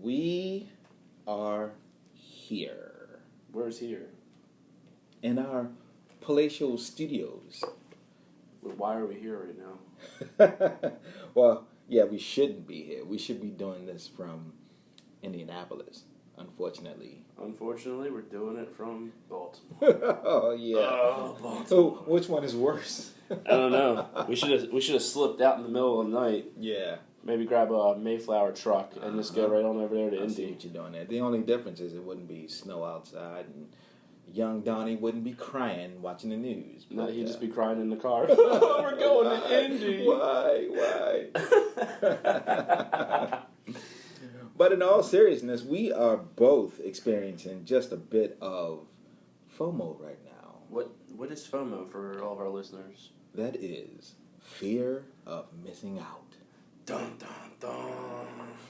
We are here Where's here? in our palatial studios. Why are we here right now? Well, yeah, we shouldn't be here. We should be doing this from Indianapolis, unfortunately. Unfortunately, we're doing it from Baltimore. Oh, yeah. Oh, So, Baltimore. which one is worse? I don't know. We should have slipped out in the middle of the night. Yeah. Maybe grab a Mayflower truck and just go right on over there to I see Indy. what you're doing there. The only difference is it wouldn't be snow outside, and young Donnie wouldn't be crying watching the news. No, But, he'd just be crying in the car. We're going to Indy. Why? But in all seriousness, we are both experiencing just a bit of FOMO right now. What is FOMO for all of our listeners? That is fear of missing out. Dun dun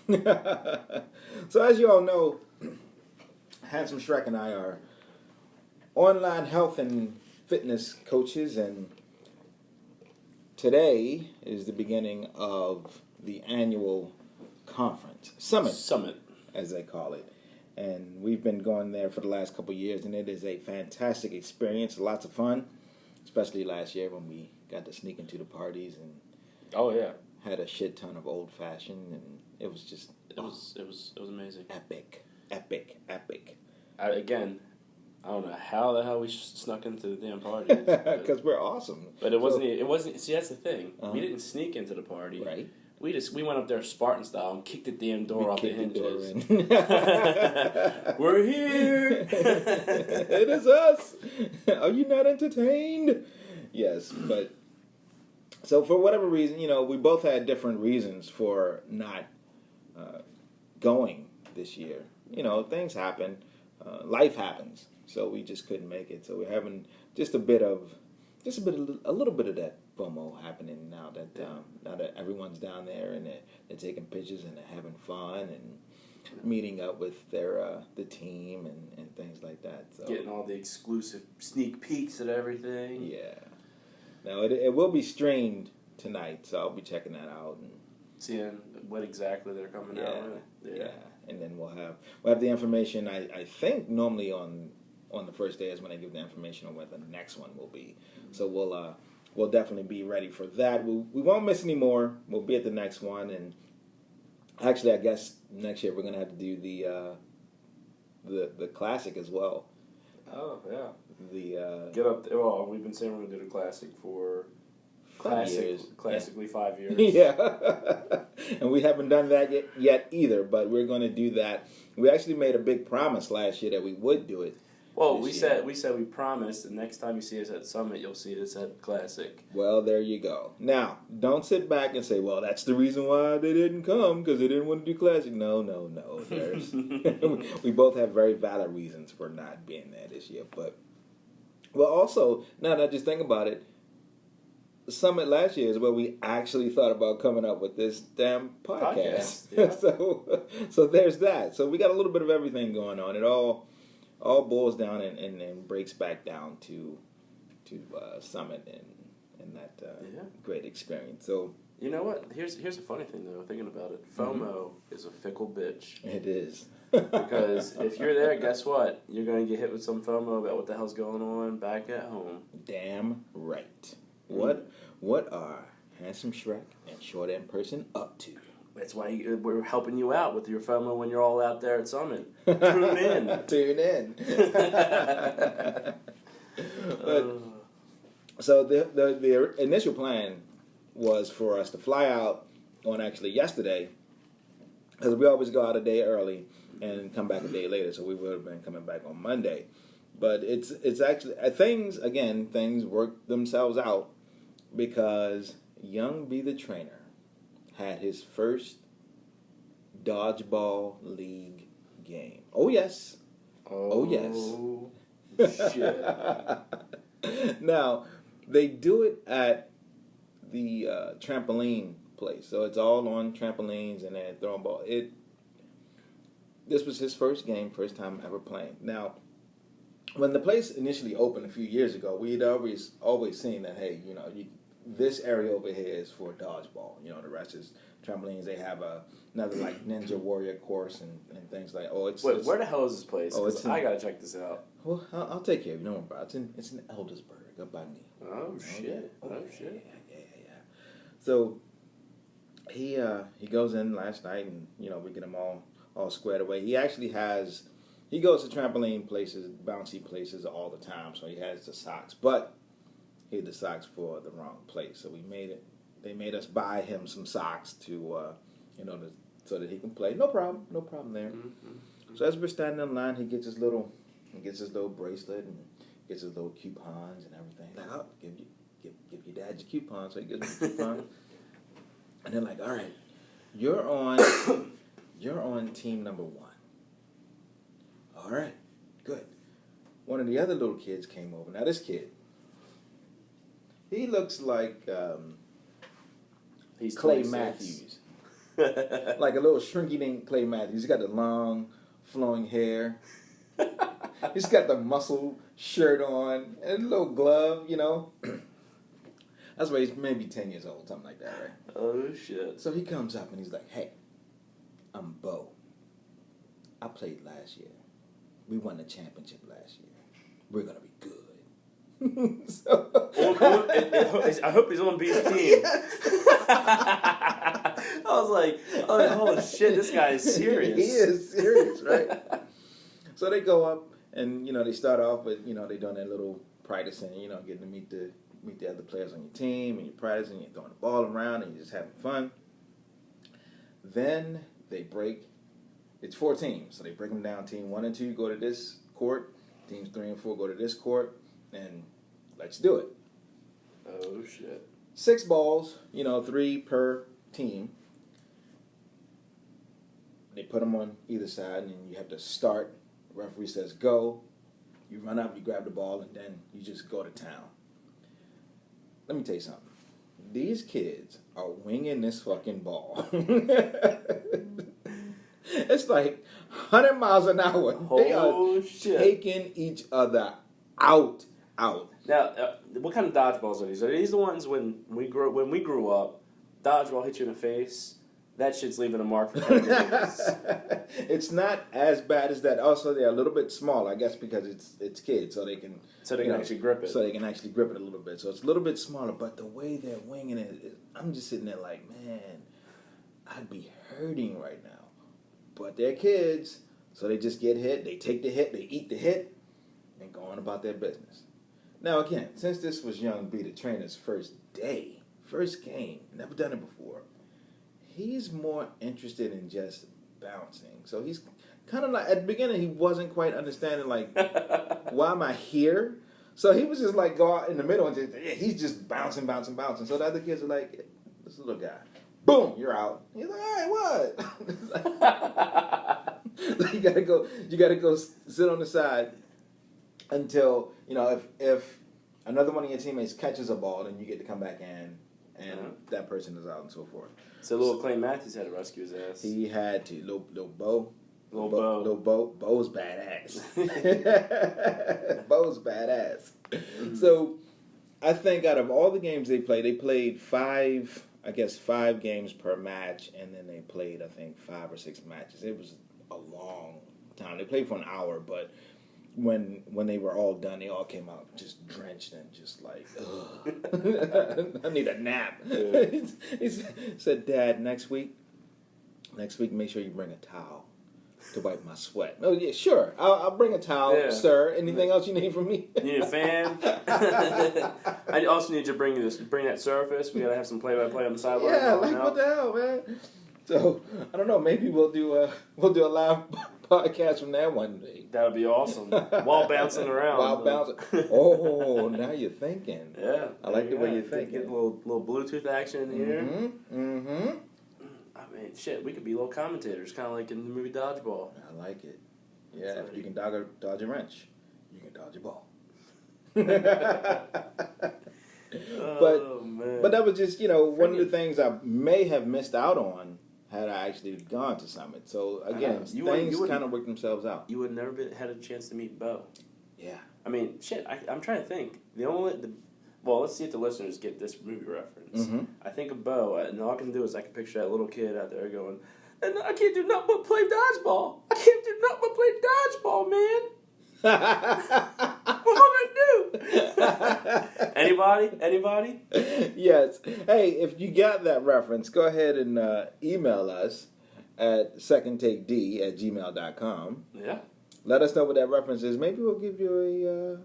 dun. So as you all know, Handsome Shrek and I are online health and fitness coaches, and today is the beginning of the annual conference, summit, as they call it. And we've been going there for the last couple of years, and it is a fantastic experience, lots of fun, especially last year when we got to sneak into the parties and Oh yeah, had a shit ton of old fashioned, and it was just it was amazing. epic. Again, I don't know how the hell we snuck into the damn party. Because we're awesome. But it wasn't. See, that's the thing. Uh-huh. We didn't sneak into the party. Right. We went up there Spartan style and kicked the damn door off the hinges. We're here. It is us. Are you not entertained? Yes, but so for whatever reason, we both had different reasons for not going this year. Things happen, life happens, so we just couldn't make it. So we're having a little bit of that FOMO happening now that everyone's down there and they're taking pictures and they're having fun and meeting up with the team and things like that. So getting all the exclusive sneak peeks at everything. Yeah. Now it will be streamed tonight, so I'll be checking that out and seeing what exactly they're coming out with. Yeah. And then we'll have the information. I think normally on the first day is when I give the information on what the next one will be. So we'll definitely be ready for that. We won't miss any more. We'll be at the next one, and actually, I guess next year we're gonna have to do the classic as well. Oh yeah. The get up there. Well, we've been saying we're gonna do the classic for 5 years. Classically 5 years. Yeah. And we haven't done that yet either, but we're going to do that. We actually made a big promise last year that we would do it. Well, we said we promised, and next time you see us at Summit, you'll see us at Classic. Well, there you go. Now, don't sit back and say, well, that's the reason why they didn't come, because they didn't want to do Classic. No. There's we both have very valid reasons for not being there this year. But, well, also, now that I just think about it, Summit last year is where we actually thought about coming up with this damn podcast. Yeah. So there's that. So we got a little bit of everything going on. It all boils down and breaks back down to Summit and that great experience. So you know what? Here's a funny thing though. Thinking about it, FOMO is a fickle bitch. It is. Because if you're there, guess what? You're going to get hit with some FOMO about what the hell's going on back at home. Damn right. What are Handsome Shrek and Short End Person up to? That's why we're helping you out with your FOMO when you're all out there at Summit. Tune in. Tune in. So the initial plan was for us to fly out on actually yesterday, because we always go out a day early and come back a day later, so we would have been coming back on Monday. But it's actually things work themselves out, because Young B the trainer had his first dodgeball league game. Oh yes. Oh shit. Now they do it at the trampoline place, so it's all on trampolines and they're throwing ball. This was his first game, first time ever playing. Now, when the place initially opened a few years ago, we'd always seen that, hey, this area over here is for dodgeball. You know, the rest is trampolines. They have another like Ninja Warrior course and things like. Oh, it's wait. Where the hell is this place? Oh, it's I gotta check this out. Well, I'll take care of you. No worry about it. It's in Eldersburg, up by me. Oh shit! Yeah. So he goes in last night, and you know we get him all squared away. He actually has. He goes to trampoline places, bouncy places all the time, so he has the socks. But he had the socks for the wrong place, so they made us buy him some socks to, so that he can play. No problem there. Mm-hmm. So as we're standing in line, he gets his little bracelet and gets his little coupons and everything. Like, oh, give your dad your coupon, so he gives him a coupon. And they're like, all right, you're on team number 1. All right, good. One of the other little kids came over. Now this kid, he looks like he's Clay 26. Matthews, like a little shrinky-dink Clay Matthews. He's got the long, flowing hair. He's got the muscle shirt on and a little glove. You know, that's why he's maybe 10 years old, something like that, right? Oh shit! So he comes up and he's like, "Hey, I'm Bo. I played last year. We won the championship last year. We're gonna be good." So, I hope he's on B's team. I was like, oh shit, this guy is serious. He is serious, right? So they go up and they start off with they doing their little practicing, getting to meet the other players on your team, and you're practicing, you're throwing the ball around, and you're just having fun. Then they break. It's 4 teams, so they break them down. Team 1 and 2 go to this court. Teams 3 and 4 go to this court, and let's do it. Oh shit! 6 balls, 3 per team. They put them on either side, and you have to start. The referee says go. You run up, you grab the ball, and then you just go to town. Let me tell you something. These kids are winging this fucking ball. It's like 100 miles an hour. They are taking each other out. Now, what kind of dodgeballs are these? Are these the ones when we grew up, dodgeball hit you in the face? That shit's leaving a mark for 10 years. It's not as bad as that. Also, they're a little bit small, I guess, because it's kids, so they can actually grip it. So they can actually grip it a little bit. So it's a little bit smaller, but the way they're winging it, I'm just sitting there like, man, I'd be hurting right now. But they're kids, so they just get hit. They take the hit, they eat the hit, and go on about their business. Now, again, since this was Young B, the trainer's first game, never done it before, he's more interested in just bouncing. So he's kind of like, at the beginning, he wasn't quite understanding, like, why am I here? So he was just like, go out in the middle and he's just bouncing. So the other kids are like, this little guy, boom, you're out. He's like, all right, what? Like, you gotta go sit on the side until, if another one of your teammates catches a ball, then you get to come back in, and that person is out and so forth. So little Clay Matthews had to rescue his ass. He had to. Little Bo. Bo's badass. Bo's badass. Mm-hmm. So I think out of all the games they played 5 games per match, and then they played, I think, 5 or 6 matches. It was a long time. They played for an hour, but when they were all done, they all came out just drenched and just like, ugh. I need a nap. Yeah. He said, Dad, next week, make sure you bring a towel to wipe my sweat. Oh, yeah, sure. I'll bring a towel, sir. Anything else you need from me? You need a fan? I also need you to bring that Surface. We got to have some play-by-play on the sideline. Yeah, like, what the hell, man? So, I don't know. Maybe we'll do a live podcast from that one day. That would be awesome. While bouncing around. Oh, now you're thinking. Yeah. I like the way you're thinking. Get a little Bluetooth action in here. Mm-hmm. I mean, shit, we could be little commentators, kind of like in the movie Dodgeball. I like it. Yeah, if you can dodge a wrench, you can dodge a ball. But that was just, one of the things I may have missed out on had I actually gone to Summit. So, again, things kind of work themselves out. You would never had a chance to meet Bo. Yeah. I mean, shit, I'm trying to think. well, let's see if the listeners get this movie reference. Mm-hmm. I think of Bo, and all I can do is I can picture that little kid out there going, and I can't do nothing but play dodgeball. I can't do nothing but play dodgeball, man. What am I gonna do? Anybody? Yes. Hey, if you got that reference, go ahead and email us at secondtaked@gmail.com. Yeah. Let us know what that reference is. Maybe we'll give you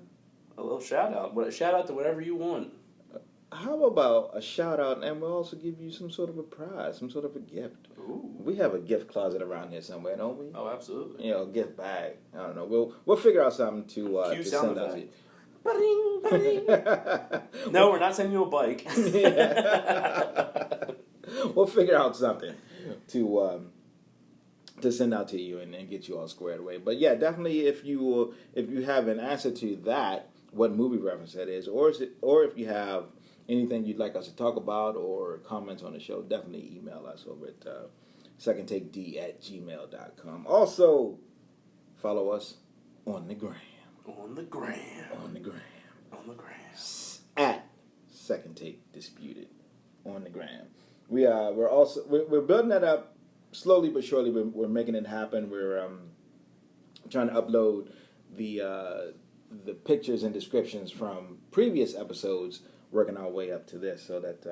A little shout out. Shout out to whatever you want. how about a shout out, and we'll also give you some sort of a prize, some sort of a gift. Ooh. We have a gift closet around here somewhere, don't we? Oh, absolutely. You know, gift bag. I don't know. We'll figure out something to send out to you. Ba-ding, ba-ding. No, we're not sending you a bike. We'll figure out something to send out to you and get you all squared away. But yeah, definitely if you have an answer to that, what movie reference that is, or if you have anything you'd like us to talk about or comments on the show, definitely email us over at secondtaked@gmail.com. Also, follow us on the gram. On the gram. At Second Take Disputed on the gram. We're building that up slowly but surely. We're making it happen. We're trying to upload the pictures and descriptions from previous episodes, working our way up to this so that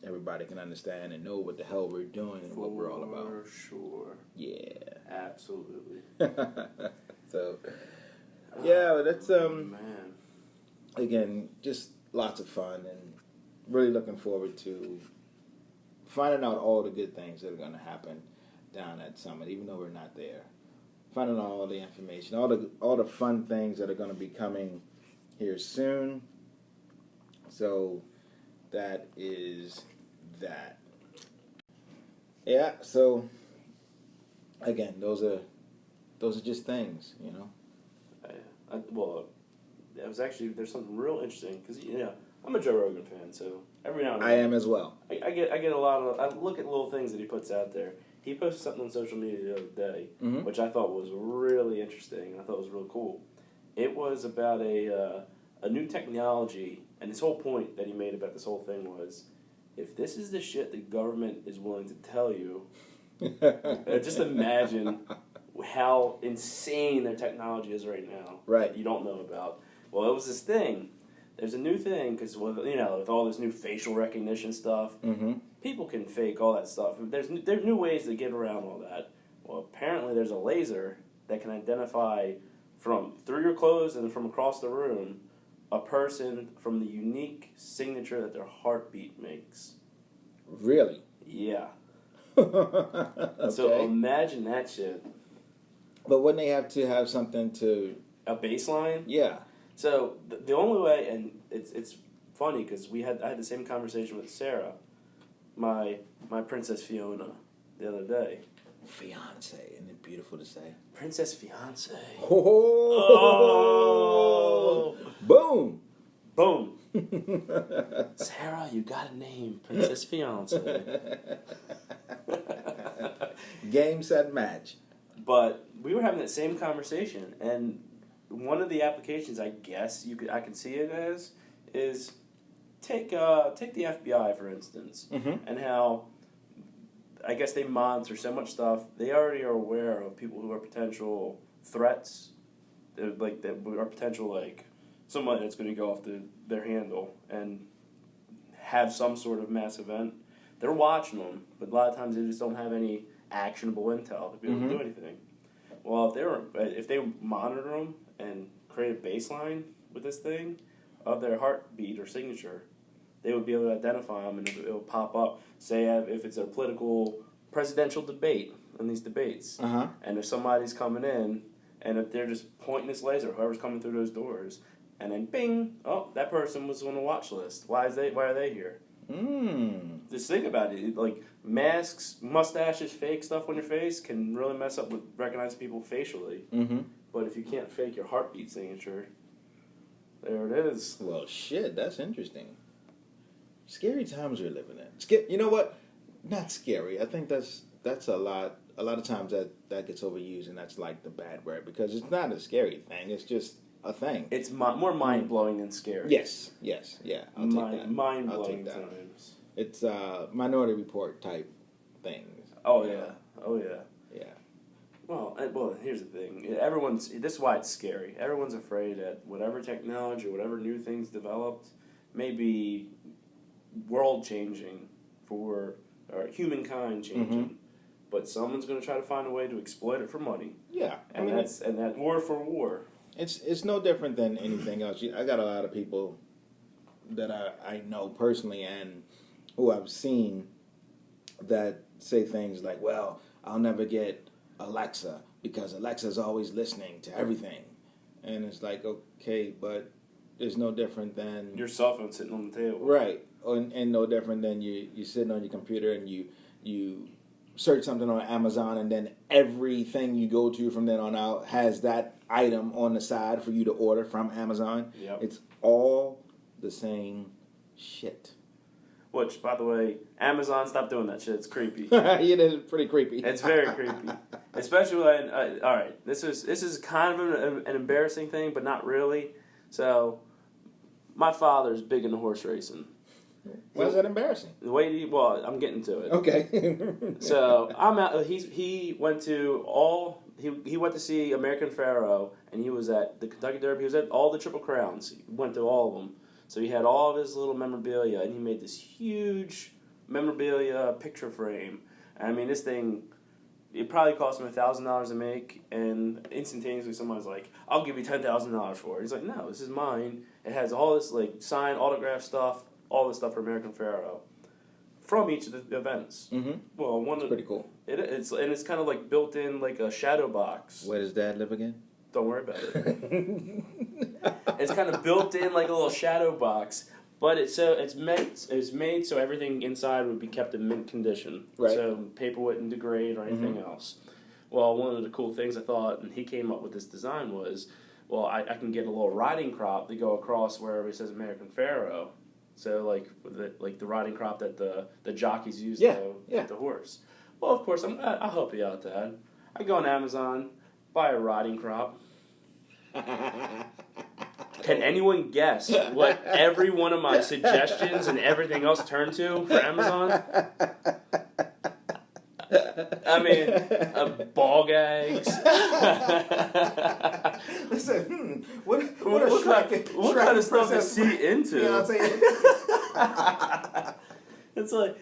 everybody can understand and know what the hell we're doing and what we're all about. For sure. Yeah. Absolutely. So, yeah, that's man. again, just lots of fun and really looking forward to finding out all the good things that are going to happen down at Summit, even though we're not there. Finding out all the information, all the fun things that are going to be coming here soon. So that is that. Yeah. So again, those are just things, you know. It was actually, there's something real interesting because I'm a Joe Rogan fan, so every now and then I am as well. I get a lot of, I look at little things that he puts out there. He posted something on social media the other day, which I thought was really interesting, and I thought was really cool. It was about a new technology, and his whole point that he made about this whole thing was, if this is the shit the government is willing to tell you, just imagine how insane their technology is right now. Right. That you don't know about. Well, it was this thing. There's a new thing, because with all this new facial recognition stuff, people can fake all that stuff. There's new ways to get around all that. Well, apparently there's a laser that can identify from through your clothes and from across the room a person from the unique signature that their heartbeat makes. Really? Yeah. Okay. So imagine that shit. But wouldn't they have to have something to... A baseline? Yeah. So the only way, and it's funny because I had the same conversation with Sarah, my Princess Fiona, the other day. Fiance, isn't it beautiful to say? Princess Fiance. Oh! Boom! Boom! Sarah, you got a name, Princess Fiance. Game, set, match. But we were having that same conversation, and one of the applications I guess I can see it as is take the FBI for instance, and how I guess they monitor so much stuff. They already are aware of people who are potential threats, that are potential somebody that's going to go off their handle and have some sort of mass event. They're watching them, but a lot of times they just don't have any actionable intel to be able to do anything. Well, if they monitor them and create a baseline with this thing of their heartbeat or signature, they would be able to identify them, and it will pop up. Say if it's a presidential debate in these debates, and if somebody's coming in, and if they're just pointing this laser, whoever's coming through those doors, and then bing, oh, that person was on the watch list. Why are they here? Just think about it. Like masks, mustaches, fake stuff on your face can really mess up with recognizing people facially. But if you can't fake your heartbeat signature, there it is. Well, shit, that's interesting. Scary times we're living in. You know what? Not scary. I think that's a lot. A lot of times that gets overused, and that's like the bad word, because it's not a scary thing. It's just a thing. It's more mind blowing than scary. Yes, yeah. I'll take that. Mind I'll blowing take that. times. It's Minority Report type things. Oh yeah. Oh yeah. Yeah. Well, here's the thing. This is why it's scary. Everyone's afraid that whatever technology, whatever new things developed, may be world changing or humankind changing. But someone's going to try to find a way to exploit it for money. Yeah, and that war for war. It's no different than anything else. I got a lot of people that I know personally and who I've seen that say things like, "Well, I'll never get Alexa because Alexa's always listening to everything," and it's like, okay, but it's no different than your cell phone sitting on the table, right? And no different than you sitting on your computer and you search something on Amazon, and then everything you go to from then on out has that item on the side for you to order from Amazon. Yep. It's all the same shit. Which, by the way, Amazon, stop doing that shit. It's creepy. It is pretty creepy. It's very creepy. Especially when, all right, this is kind of an embarrassing thing, but not really. So, my father's big into horse racing. Why is that embarrassing? I'm getting to it. Okay. So I'm out. He went to see American Pharoah, and he was at the Kentucky Derby. He was at all the Triple Crowns. He went to all of them. So he had all of his little memorabilia, and he made this huge memorabilia picture frame. And I mean, this thing, it probably cost him $1,000 to make, and instantaneously someone's like, "I'll give you $10,000 for it." He's like, "No, this is mine. It has all this like signed autograph stuff." All this stuff for American Pharoah from each of the events. Mm-hmm. Well, It's pretty cool. It's kind of like built in like a shadow box. Where does Dad live again? Don't worry about it. It's kind of built in like a little shadow box, but it's made so everything inside would be kept in mint condition. Right. So paper wouldn't degrade or anything else. Well, one of the cool things I thought, and he came up with this design was, well, I can get a little riding crop to go across wherever it says American Pharoah. So like the riding crop that the jockeys use to get the horse. Well, of course, I'll help you out, Dad. I go on Amazon, buy a riding crop. Can anyone guess what every one of my suggestions and everything else turned to for Amazon? I mean, ball gags. Listen, what kind of stuff is he into? You know what I'm saying? It's like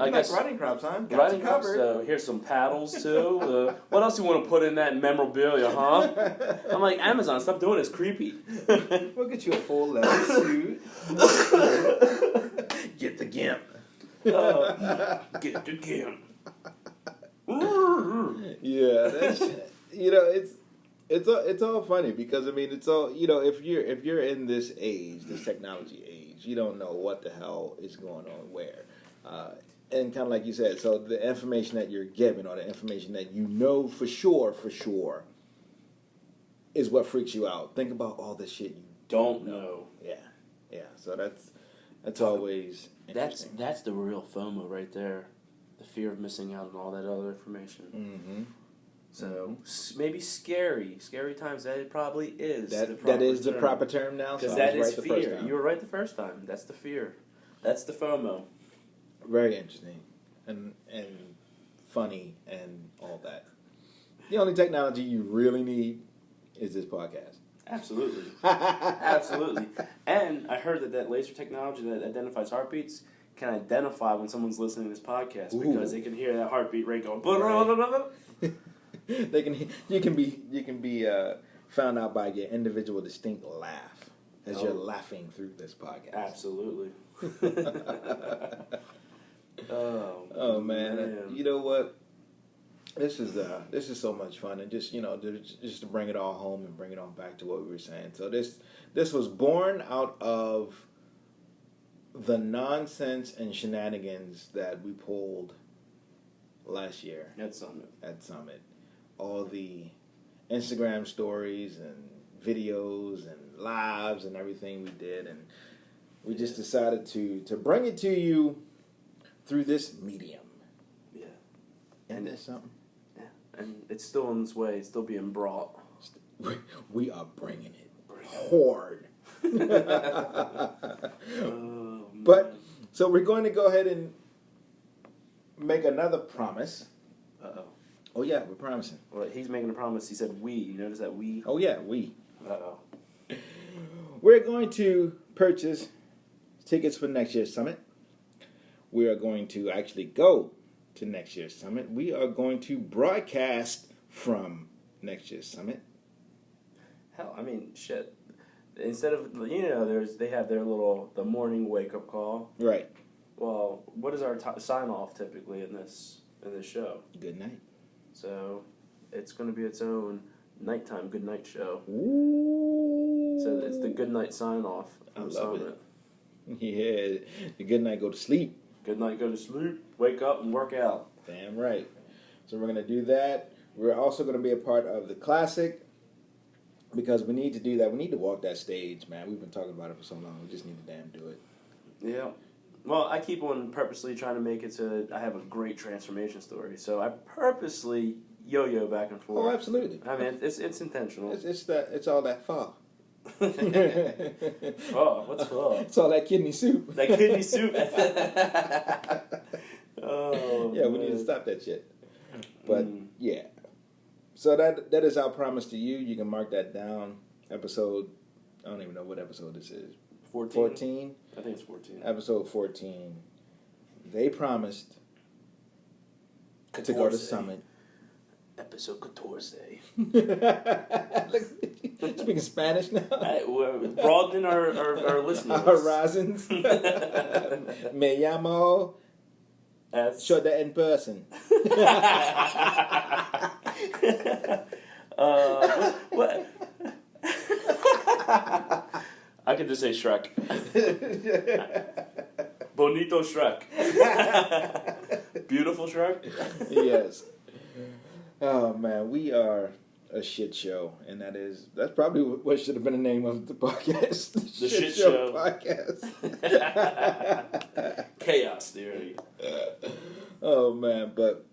I guess riding crops, huh? Riding crops. So here's some paddles too. What else you want to put in that memorabilia, huh? I'm like, Amazon, stop doing this. Creepy. We'll get you a full leather suit. Get the gimp. Get the gimp. Yeah, that's, it's all funny because I mean it's all if you're in this age, this technology age, you don't know what the hell is going on where, and kind of like you said, so the information that you're given or the information that you know for sure is what freaks you out. Think about all the shit you don't know. Yeah. So that's always interesting. That's the real FOMO right there. The fear of missing out on all that other information. Mm-hmm. So maybe scary times. That it probably is. That is the proper term now. Because so that is right fear. You were right the first time. That's the fear. That's the FOMO. Very interesting and funny and all that. The only technology you really need is this podcast. Absolutely. Absolutely. And I heard that laser technology that identifies heartbeats can identify when someone's listening to this podcast because they can hear that heartbeat rate going. Right. You can be found out by your individual distinct laugh as you're laughing through this podcast. Absolutely. Oh man. You know what? This is so much fun, and just to bring it all home and bring it all back to what we were saying. So this was born out of the nonsense and shenanigans that we pulled last year at Summit. All the Instagram stories and videos and lives and everything we did, and we just decided to bring it to you through this medium. Yeah. And there's something. Yeah. And it's still on its way. It's still being brought. we are bringing it hard. But so we're going to go ahead and make another promise. Uh-oh. Oh yeah, we're promising. Well, he's making a promise. He said we. You notice that we? Oh yeah, we. Uh-oh. We're going to purchase tickets for next year's summit. We are going to actually go to next year's summit. We are going to broadcast from next year's summit. Hell, I mean, shit. Instead of, they have their the morning wake up call. Right. Well, what is our sign off typically in this show? Good night. So it's going to be its own nighttime good night show. Ooh. So it's the good night sign off. I love it. Yeah, the good night, go to sleep. Good night, go to sleep. Wake up and work out. Damn right. So we're going to do that. We're also going to be a part of the classic because we need to do that. We need to walk that stage, man. We've been talking about it for so long. We just need to damn do it. Yeah. Well, I keep on purposely trying to make it so I have a great transformation story. So I purposely yo-yo back and forth. Oh, absolutely. I mean, it's intentional. It's all that pho. Pho? What's pho? It's all that kidney soup. That kidney soup. Oh, yeah, man. we need to stop that shit. But yeah, so that is our promise to you. You can mark that down. Episode, I don't even know what episode this is. 14? 14? I think it's 14. Episode 14. They promised to go to Summit. Episode 14. Speaking Spanish now. Broaden our listeners. Our horizons. Me llamo. Show that in person. What? I could just say Shrek. Bonito Shrek. Beautiful Shrek. Yes. Oh man, we are a shit show, and that's probably what should have been the name of the podcast. The shit show podcast. Chaos theory. Oh man, but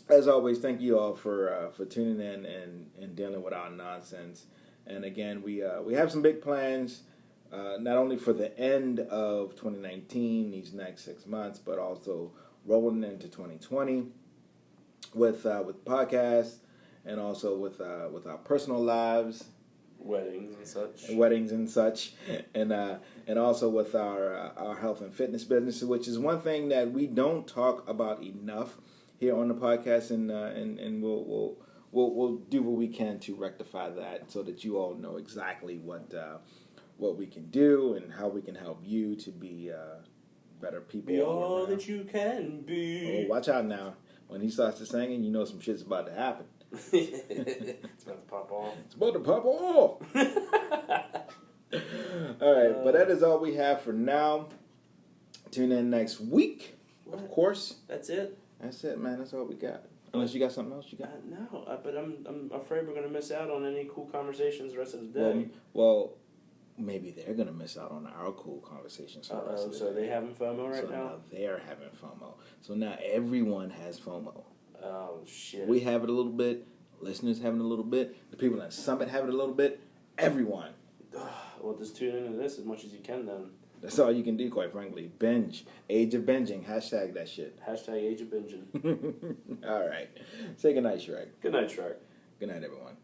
as always, thank you all for tuning in and dealing with our nonsense. And again, we have some big plans, not only for the end of 2019, these next 6 months, but also rolling into 2020 with podcasts and also with our personal lives, weddings and such, and also with our health and fitness business, which is one thing that we don't talk about enough here on the podcast, and we'll do what we can to rectify that so that you all know exactly what we can do and how we can help you to be better people. Be all that you can be. Oh, watch out now. When he starts to singing, you know some shit's about to happen. It's about to pop off. It's about to pop off. All right, but that is all we have for now. Tune in next week, of course. That's it. That's it, man. That's all we got. Unless you got something else you got. No, but I'm afraid we're going to miss out on any cool conversations the rest of the day. Well, maybe they're going to miss out on our cool conversations for the rest of the day. So they having FOMO right now? So now they're having FOMO. So now everyone has FOMO. Oh, shit. We have it a little bit. Listeners having it a little bit. The people at Summit have it a little bit. Everyone. Well, just tune into this as much as you can then. That's all you can do, quite frankly. Binge. Age of binging. Hashtag that shit. Hashtag age of binging. All right. Say goodnight, Shrek. Good night, Shrek. Good night, everyone.